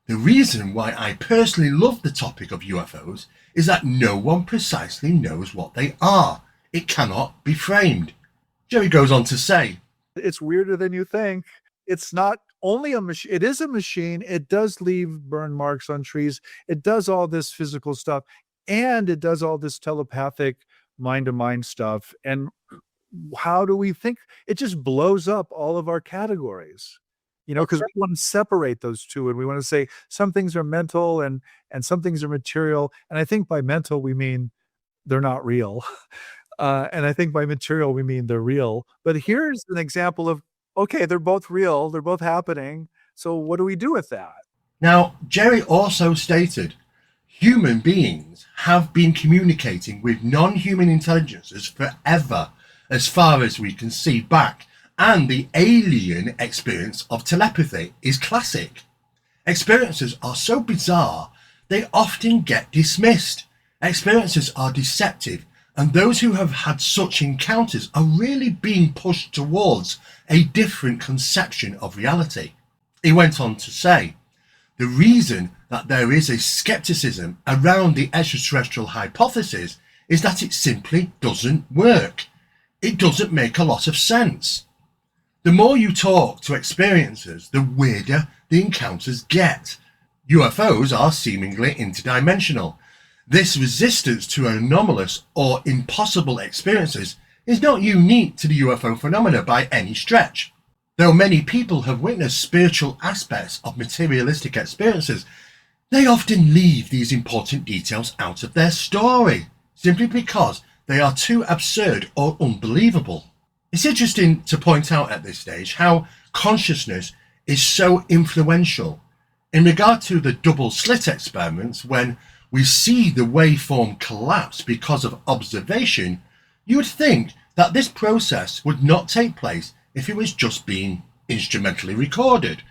The reason why I personally love the topic of UFOs is that no one precisely knows what they are. It cannot be framed. Jerry goes on to say, It's weirder than you think. It's not only a machine, it is a machine. It does leave burn marks on trees. It does all this physical stuff, and it does all this telepathic mind to mind stuff. And how do we think? It just blows up all of our categories, because we want to separate those two, and we want to say some things are mental and some things are material. And I think by mental we mean they're not real. And I think by material, we mean they're real. But here's an example of, okay, they're both real, they're both happening. So what do we do with that? now, Jerry also stated, human beings have been communicating with non-human intelligences forever, as far as we can see back, and the alien experience of telepathy is classic. Experiences are so bizarre, they often get dismissed. Experiences are deceptive, and those who have had such encounters are really being pushed towards a different conception of reality. He went on to say, the reason that there is a skepticism around the extraterrestrial hypothesis is that it simply doesn't work. It doesn't make a lot of sense. The more you talk to experiencers, the weirder the encounters get. UFOs are seemingly interdimensional. This resistance to anomalous or impossible experiences is not unique to the UFO phenomena by any stretch. Though many people have witnessed spiritual aspects of materialistic experiences, they often leave these important details out of their story, simply because they are too absurd or unbelievable. It's interesting to point out at this stage how consciousness is so influential. In regard to the double slit experiments, when we see the waveform collapse because of observation, you would think that this process would not take place if it was just being instrumentally recorded.